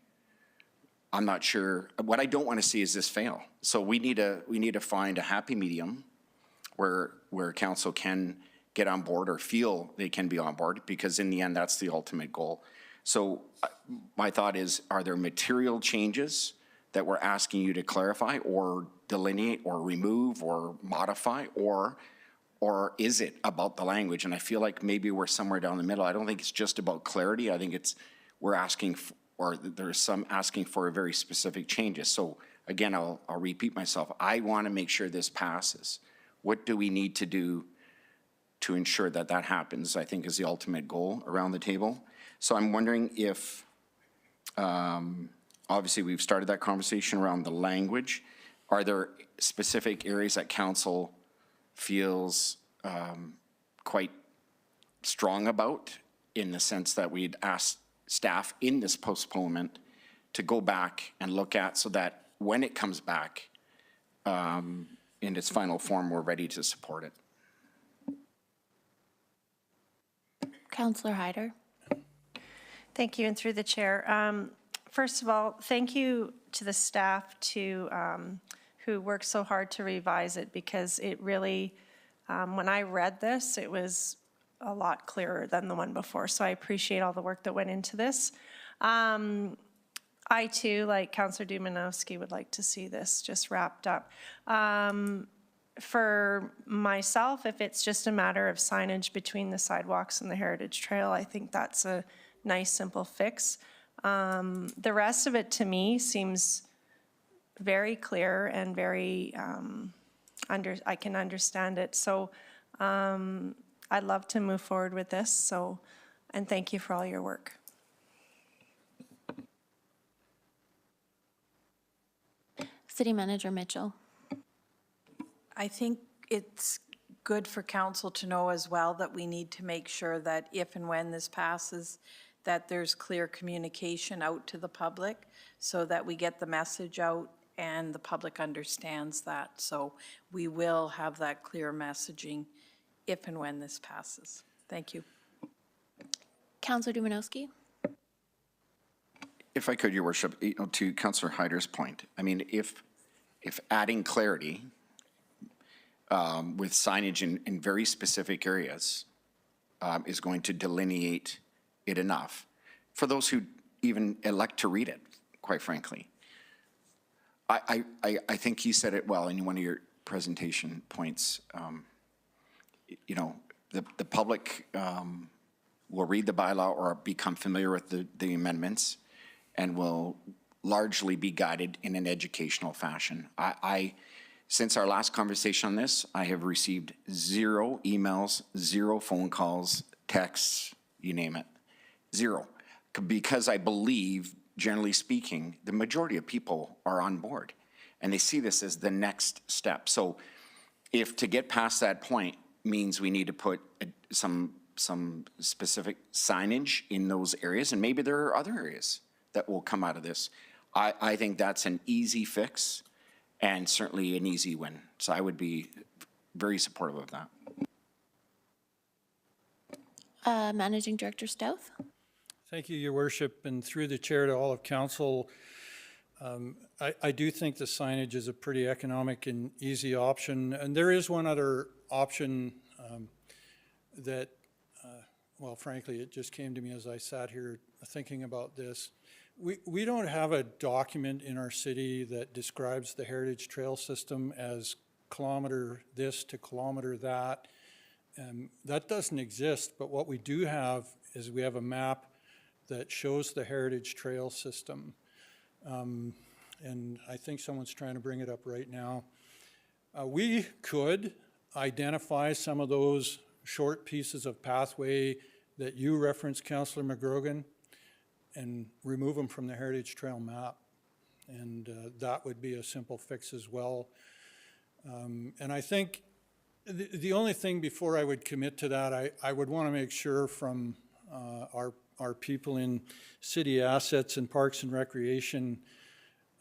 I'm not sure. What I don't want to see is this fail. So we need to find a happy medium where council can get on board or feel they can be on board, because in the end, that's the ultimate goal. So my thought is, are there material changes that we're asking you to clarify or delineate or remove or modify, or is it about the language? And I feel like maybe we're somewhere down the middle. I don't think it's just about clarity. I think we're asking or there's some asking for very specific changes. So again, I'll repeat myself. I want to make sure this passes. What do we need to do to ensure that that happens, I think, is the ultimate goal around the table. So I'm wondering if, obviously we've started that conversation around the language. Are there specific areas that council feels quite strong about, in the sense that we'd ask staff in this postponement to go back and look at, so that when it comes back in its final form, we're ready to support it? Councillor Hyder? Thank you, and through the chair. First of all, thank you to the staff who worked so hard to revise it, because it really, when I read this, it was a lot clearer than the one before. So I appreciate all the work that went into this. I too, like Councillor Dumanowski, would like to see this just wrapped up. For myself, if it's just a matter of signage between the sidewalks and the Heritage Trail, I think that's a nice, simple fix. The rest of it, to me, seems very clear and very, I can understand it. So I'd love to move forward with this. So, and thank you for all your work. City Manager Mitchell? I think it's good for council to know as well that we need to make sure that if and when this passes, that there's clear communication out to the public, so that we get the message out and the public understands that. So we will have that clear messaging if and when this passes. Thank you. Councillor Dumanowski? If I could, Your Worship, to Councillor Hyder's point, I mean, if adding clarity with signage in very specific areas is going to delineate it enough for those who even elect to read it, quite frankly. I think you said it well in one of your presentation points. You know, the public will read the bylaw or become familiar with the amendments and will largely be guided in an educational fashion. Since our last conversation on this, I have received 0 emails, 0 phone calls, texts, you name it, 0. Because I believe, generally speaking, the majority of people are on board and they see this as the next step. So if to get past that point means we need to put some specific signage in those areas, and maybe there are other areas that will come out of this, I think that's an easy fix and certainly an easy win. So I would be very supportive of that. Managing Director Stouth? Thank you, Your Worship, and through the chair to all of council. I do think the signage is a pretty economic and easy option. And there is one other option that, well, frankly, it just came to me as I sat here thinking about this. We don't have a document in our city that describes the Heritage Trail system as kilometer this to kilometer that. That doesn't exist, but what we do have is we have a map that shows the Heritage Trail system. And I think someone's trying to bring it up right now. We could identify some of those short pieces of pathway that you referenced, Councillor McGrogan, and remove them from the Heritage Trail map. And that would be a simple fix as well. And I think the only thing before I would commit to that, I would want to make sure from our people in city assets and parks and recreation,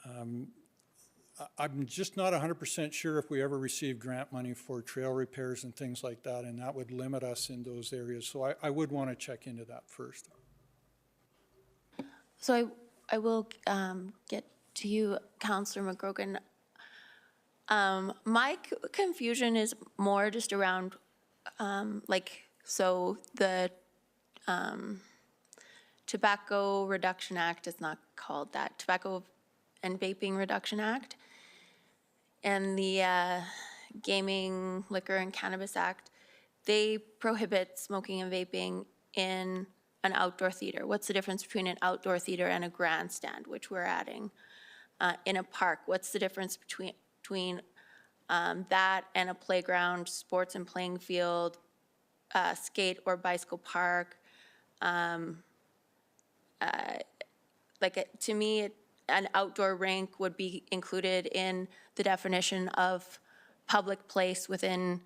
I'm just not 100% sure if we ever receive grant money for trail repairs and things like that, and that would limit us in those areas. So I would want to check into that first. So I will get to you, Councillor McGrogan. My confusion is more just around, so the Tobacco Reduction Act is not called that, Tobacco and Vaping Reduction Act, and the Gaming, Liquor, and Cannabis Act, they prohibit smoking and vaping in an outdoor theater. What's the difference between an outdoor theater and a grandstand, which we're adding? In a park, what's the difference between that and a playground, sports and playing field, skate or bicycle park? To me, an outdoor rink would be included in the definition of public place within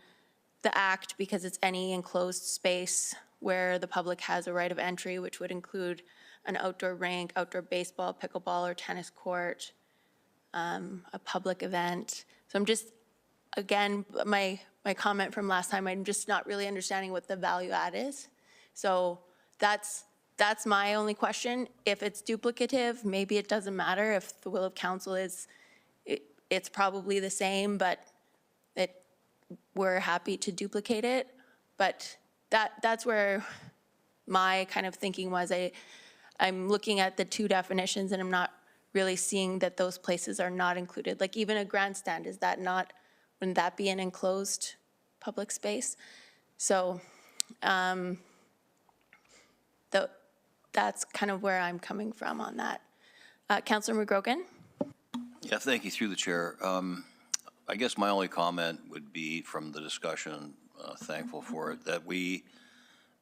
the act because it's any enclosed space where the public has a right of entry, which would include an outdoor rink, outdoor baseball, pickleball, or tennis court, a public event. So I'm just, again, my comment from last time, I'm just not really understanding what the value add is. So that's my only question. If it's duplicative, maybe it doesn't matter. If the will of council is, it's probably the same, but we're happy to duplicate it. But that's where my kind of thinking was. I'm looking at the two definitions and I'm not really seeing that those places are not included. Like even a grandstand, wouldn't that be an enclosed public space? So that's kind of where I'm coming from on that. Councillor McGrogan? Yeah, thank you through the chair. I guess my only comment would be from the discussion, thankful for it, that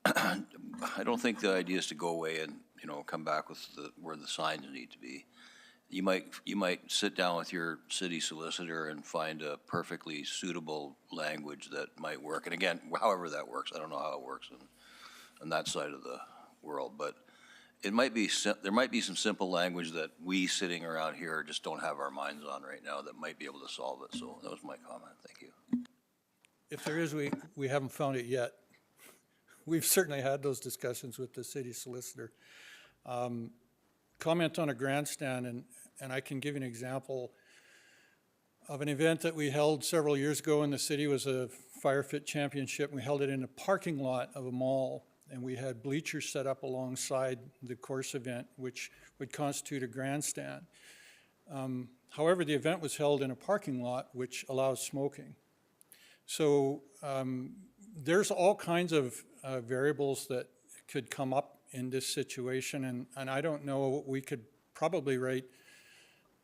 I don't think the idea is to go away and, come back with where the signs need to be. You might sit down with your city solicitor and find a perfectly suitable language that might work. And again, however that works, I don't know how it works on that side of the world, but there might be some simple language that we sitting around here just don't have our minds on right now that might be able to solve it. So that was my comment. Thank you. If there is, we haven't found it yet. We've certainly had those discussions with the city solicitor. Comment on a grandstand, and I can give you an example of an event that we held several years ago in the city. It was a Fire Fit Championship, and we held it in a parking lot of a mall, and we had bleachers set up alongside the course event, which would constitute a grandstand. However, the event was held in a parking lot, which allows smoking. So there's all kinds of variables that could come up in this situation, and I don't know, we could probably write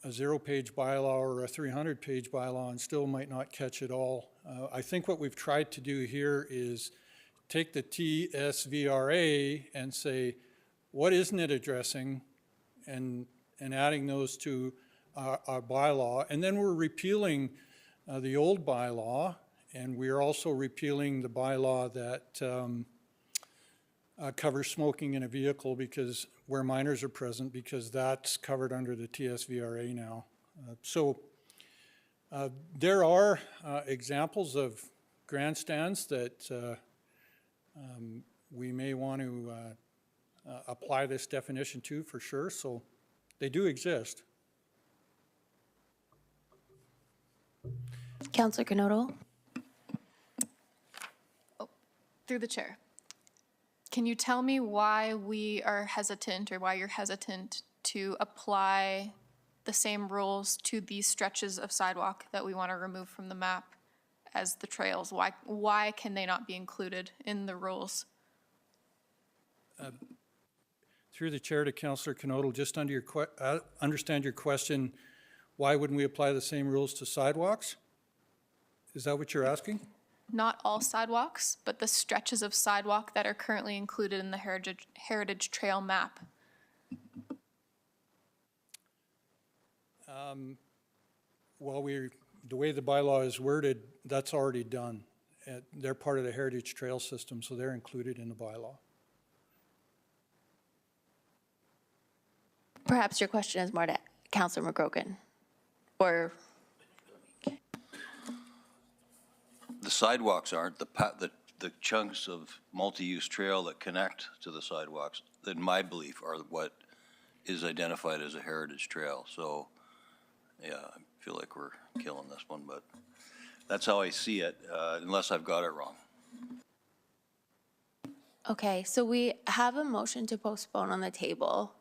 a 0-page bylaw or a 300-page bylaw and still might not catch it all. I think what we've tried to do here is take the TSVRA and say, what isn't it addressing, and adding those to our bylaw. And then we're repealing the old bylaw, and we're also repealing the bylaw that covers smoking in a vehicle because where minors are present, because that's covered under the TSVRA now. So there are examples of grandstands that we may want to apply this definition to for sure. So they do exist. Councillor Knodel? Through the chair. Can you tell me why we are hesitant, or why you're hesitant to apply the same rules to these stretches of sidewalk that we want to remove from the map as the trails? Why can they not be included in the rules? Through the chair to Councillor Knodel, just under your understand your question, why wouldn't we apply the same rules to sidewalks? Is that what you're asking? Not all sidewalks, but the stretches of sidewalk that are currently included in the Heritage Trail map. Well, the way the bylaw is worded, that's already done. They're part of the Heritage Trail system, so they're included in the bylaw. Perhaps your question is more to Councillor McGrogan, or The sidewalks aren't, the chunks of multi-use trail that connect to the sidewalks, in my belief, are what is identified as a heritage trail. So, yeah, I feel like we're killing this one, but that's how I see it, unless I've got it wrong. Okay, so we have a motion to postpone on the table.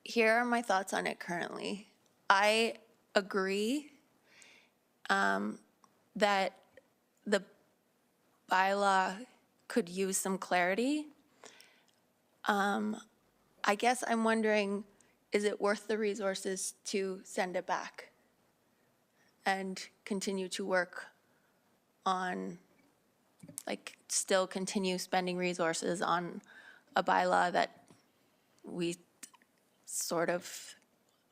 Here are my thoughts on it currently. I agree that the bylaw could use some clarity. I guess I'm wondering, is it worth the resources to send it back and continue to work on, like, still continue spending resources on a bylaw that we sort of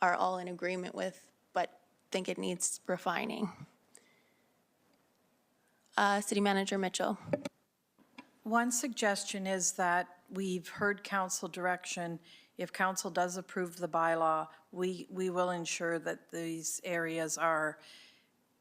are all in agreement with, but think it needs refining? City Manager Mitchell. One suggestion is that we've heard council direction. If council does approve the bylaw, we will ensure that these areas are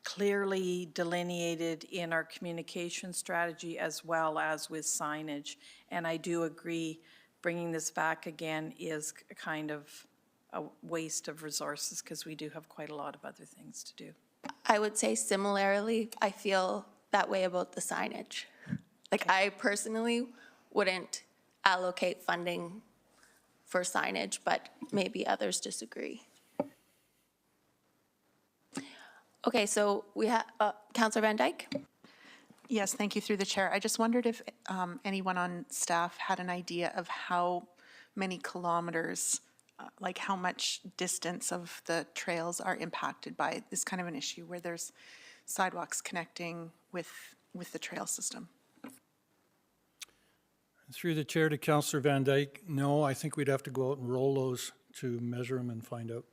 clearly delineated in our communication strategy as well as with signage. And I do agree, bringing this back again is kind of a waste of resources because we do have quite a lot of other things to do. I would say similarly, I feel that way about the signage. Like, I personally wouldn't allocate funding for signage, but maybe others disagree. Okay, so we have, Councillor Van Dyke? Yes, thank you, through the chair. I just wondered if anyone on staff had an idea of how many kilometers, like how much distance of the trails are impacted by this kind of an issue where there's sidewalks connecting with the trail system. Through the chair to Councillor Van Dyke, no, I think we'd have to go out and roll those to measure them and find out.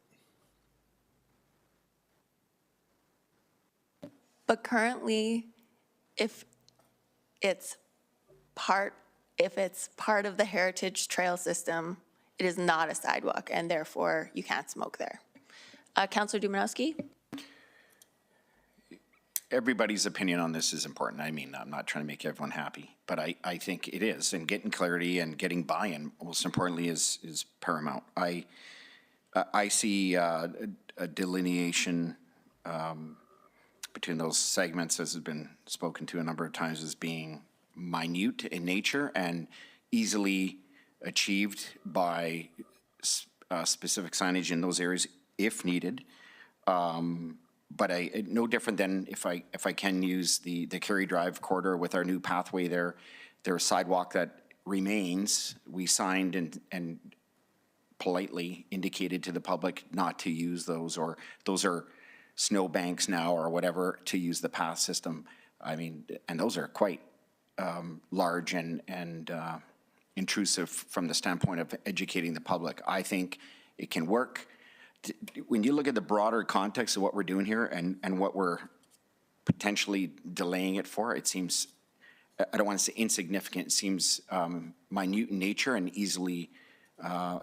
But currently, if it's part of the Heritage Trail system, it is not a sidewalk, and therefore you can't smoke there. Councillor Dumanowski? Everybody's opinion on this is important. I mean, I'm not trying to make everyone happy, but I think it is. And getting clarity and getting buy-in, most importantly, is paramount. I see a delineation between those segments, as has been spoken to a number of times, as being minute in nature and easily achieved by specific signage in those areas if needed. But no different than if I can use the Kerry Drive corridor with our new pathway there. There's sidewalk that remains, we signed and politely indicated to the public not to use those, or those are snowbanks now or whatever, to use the path system. I mean, and those are quite large and intrusive from the standpoint of educating the public. I think it can work. When you look at the broader context of what we're doing here and what we're potentially delaying it for, it seems, I don't want to say insignificant, it seems minute in nature and easily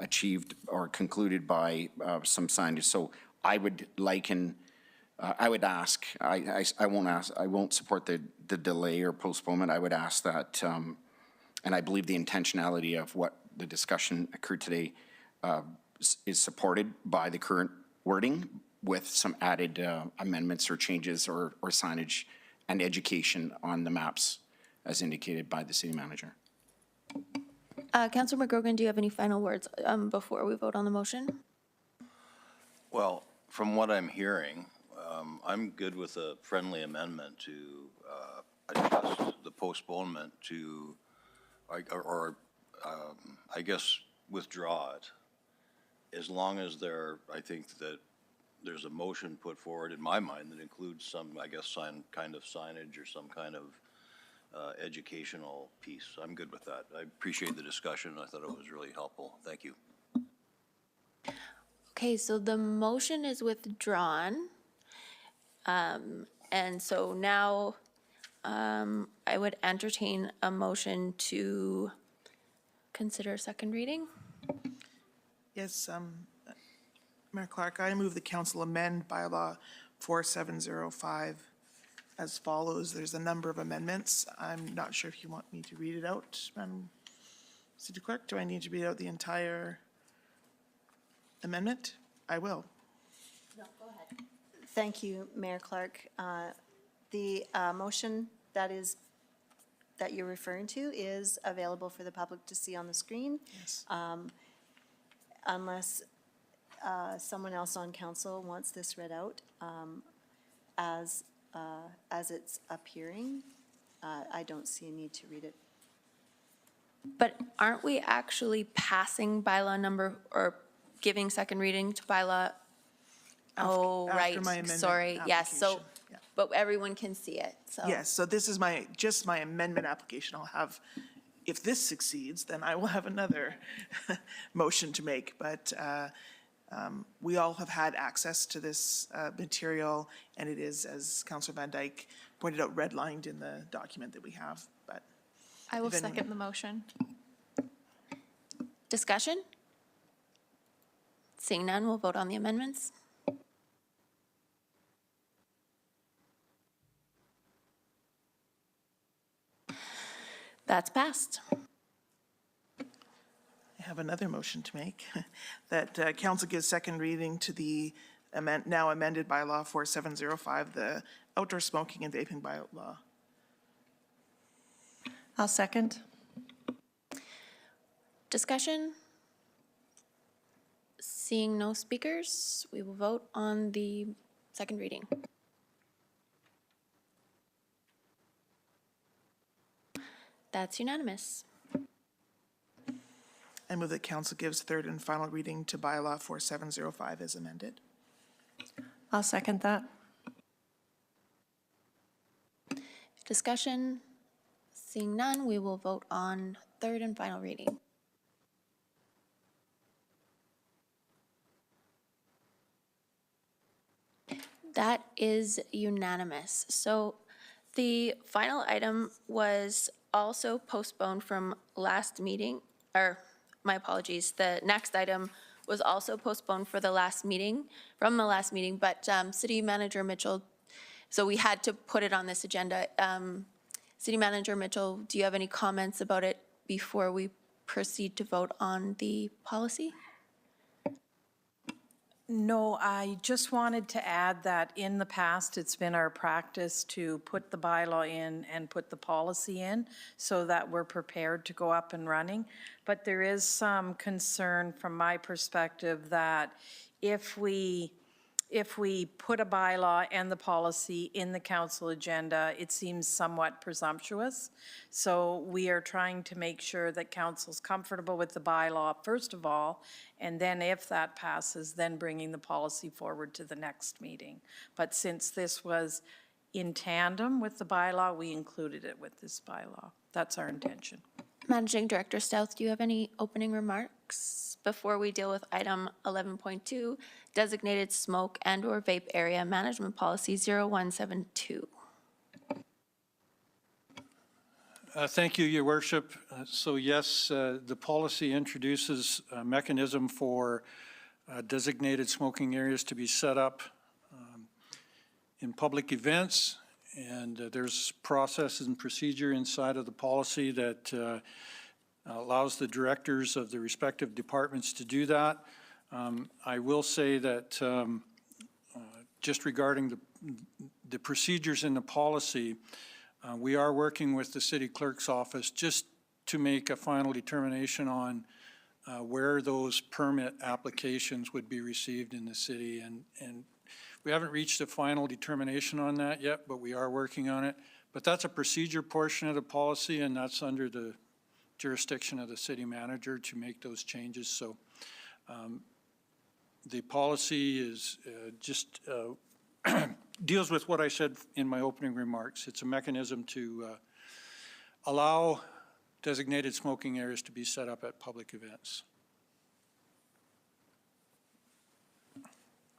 achieved or concluded by some signage. So I would liken, I would ask, I won't support the delay or postponement. I would ask that, and I believe the intentionality of what the discussion occurred today is supported by the current wording with some added amendments or changes or signage and education on the maps as indicated by the city manager. Councilor McGrogan, do you have any final words before we vote on the motion? Well, from what I'm hearing, I'm good with a friendly amendment to adjust the postponement to, I guess, withdraw it, as long as I think that there's a motion put forward in my mind that includes some, I guess, kind of signage or some kind of educational piece. I'm good with that. I appreciate the discussion. I thought it was really helpful. Thank you. Okay, so the motion is withdrawn. And so now I would entertain a motion to consider second reading. Yes, Mayor Clark, I move the council amend bylaw 4705 as follows. There's a number of amendments. I'm not sure if you want me to read it out, Madam City Clerk. Do I need to read out the entire amendment? I will. No, go ahead. Thank you, Mayor Clark. The motion that you're referring to is available for the public to see on the screen. Yes. Unless someone else on council wants this read out as it's appearing, I don't see a need to read it. But aren't we actually passing bylaw number or giving second reading to bylaw? Oh, after right, my amendment sorry, yes, so, application, yeah. but everyone can see it, so. Yes, so this is just my amendment application. I'll have, if this succeeds, then I will have another motion to make. But we all have had access to this material, and it is, as Councillor Van Dyke pointed out, redlined in the document that we have. But I will If anyone- second the motion. Discussion? Seeing none, we'll vote on the amendments. That's passed. I have another motion to make, that council gives second reading to the now amended bylaw 4705, the outdoor smoking and vaping bylaw. I'll second. Discussion? Seeing no speakers, we will vote on the second reading. That's unanimous. I move that council gives third and final reading to bylaw 4705 as amended. I'll second that. Discussion? Seeing none, we will vote on third and final reading. That is unanimous. So the final item was also postponed from last meeting, or my apologies, the next item was also postponed for the last meeting, from the last meeting, but City Manager Mitchell, so we had to put it on this agenda. City Manager Mitchell, do you have any comments about it before we proceed to vote on the policy? No, I just wanted to add that in the past, it's been our practice to put the bylaw in and put the policy in so that we're prepared to go up and running. But there is some concern from my perspective that if we if we put a bylaw and the policy in the council agenda, it seems somewhat presumptuous. So we are trying to make sure that council's comfortable with the bylaw, first of all, and then if that passes, then bringing the policy forward to the next meeting. But since this was in tandem with the bylaw, we included it with this bylaw. That's our intention. Managing Director Stouth, do you have any opening remarks before we deal with item 11.2, designated smoke and/or vape area management policy 0172? Thank you, Your Worship. So yes, the policy introduces a mechanism for designated smoking areas to be set up in public events, and there's processes and procedure inside of the policy that allows the directors of the respective departments to do that. I will say that just regarding the procedures in the policy, we are working with the city clerk's office just to make a final determination on where those permit applications would be received in the city. And we haven't reached a final determination on that yet, but we are working on it. But that's a procedure portion of the policy, and that's under the jurisdiction of the city manager to make those changes. So the policy is just deals with what I said in my opening remarks. It's a mechanism to allow designated smoking areas to be set up at public events.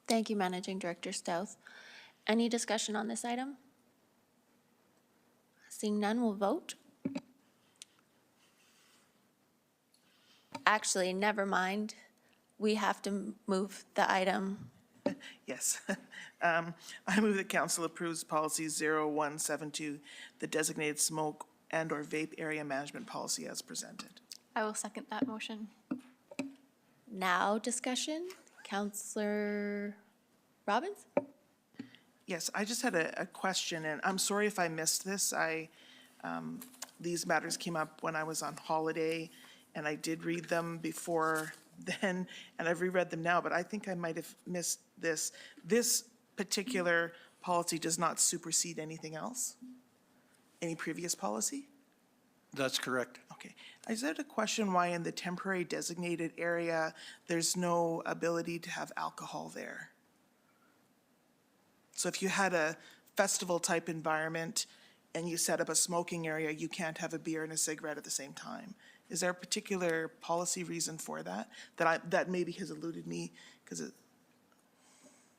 Thank you, Managing Director Stouth. Any discussion on this item? Seeing none, we'll vote. Actually, never mind. We have to move the item. Yes. I move that council approves policy 0172, the designated smoke and/or vape area management policy as presented. I will second that motion. Now discussion. Councillor Robbins? Yes, I just had a question, and I'm sorry if I missed this. These matters came up when I was on holiday, and I did read them before then, and I've reread them now, but I think I might have missed this. This particular policy does not supersede anything else? Any previous policy? That's correct. Okay. I just had a question why in the temporary designated area, there's no ability to have alcohol there. So if you had a festival-type environment and you set up a smoking area, you can't have a beer and a cigarette at the same time. Is there a particular policy reason for that? That maybe has eluded me, because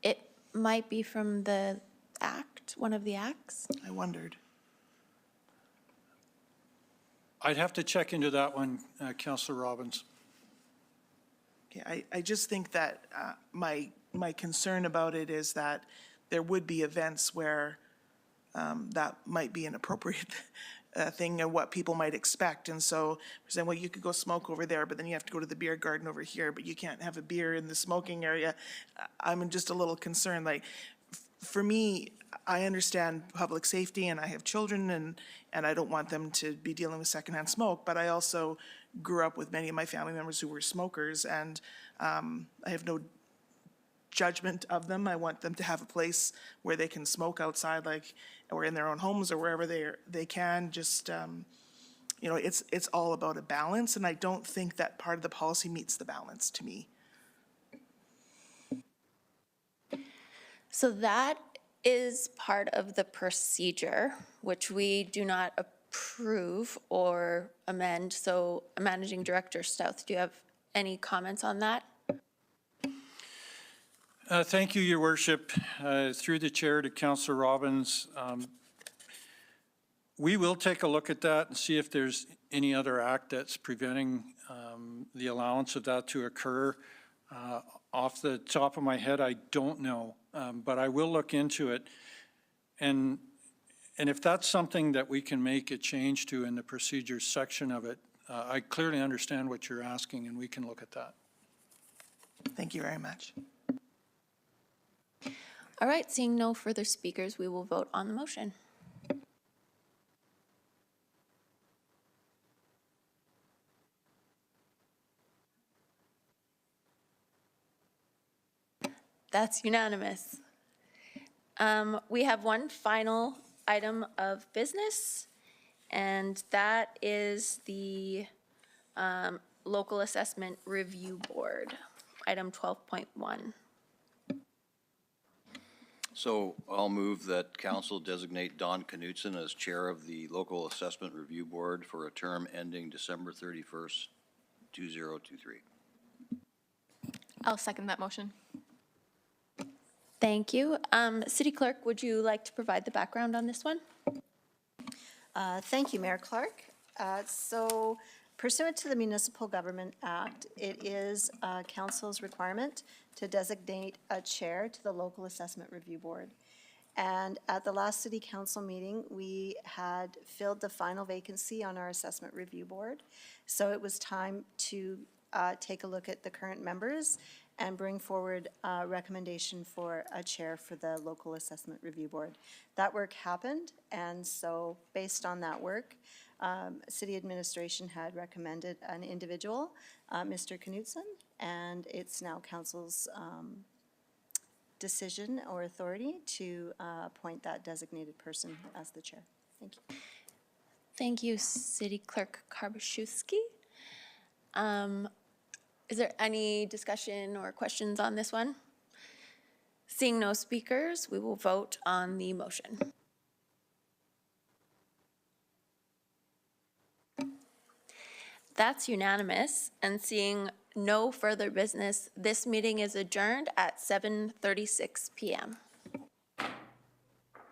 It might be from the act, one of the acts. I wondered. I'd have to check into that one, Councillor Robbins. Okay, I just think that my concern about it is that there would be events where that might be an appropriate thing and what people might expect. And so we're saying, well, you could go smoke over there, but then you have to go to the beer garden over here, but you can't have a beer in the smoking area. I'm just a little concerned. Like, for me, I understand public safety and I have children and I don't want them to be dealing with secondhand smoke, but I also grew up with many of my family members who were smokers, and I have no judgment of them. I want them to have a place where they can smoke outside, like, or in their own homes or wherever they can. Just, you know, it's all about a balance, and I don't think that part of the policy meets the balance to me. So that is part of the procedure, which we do not approve or amend. So Managing Director Stouth, do you have any comments on that? Thank you, Your Worship. Through the chair to Councillor Robbins, we will take a look at that and see if there's any other act that's preventing the allowance of that to occur. Off the top of my head, I don't know, but I will look into it. And if that's something that we can make a change to in the procedures section of it, I clearly understand what you're asking, and we can look at that. Thank you very much. All right, seeing no further speakers, we will vote on the motion. That's unanimous. We have one final item of business, and that is the Local Assessment Review Board, item 12.1. So I'll move that council designate Don Knutson as chair of the Local Assessment Review Board for a term ending December 31st, 2023. I'll second that motion. Thank you. City Clerk, would you like to provide the background on this one? Thank you, Mayor Clark. So pursuant to the Municipal Government Act, it is council's requirement to designate a chair to the Local Assessment Review Board. And at the last city council meeting, we had filled the final vacancy on our Assessment Review Board. So it was time to take a look at the current members and bring forward a recommendation for a chair for the Local Assessment Review Board. That work happened, and so based on that work, city administration had recommended an individual, Mr. Knutson, and it's now council's decision or authority to appoint that designated person as the chair. Thank you. Thank you, City Clerk Karbuszewski. Is there any discussion or questions on this one? Seeing no speakers, we will vote on the motion. That's unanimous, and seeing no further business, this meeting is adjourned at 7:36 p.m.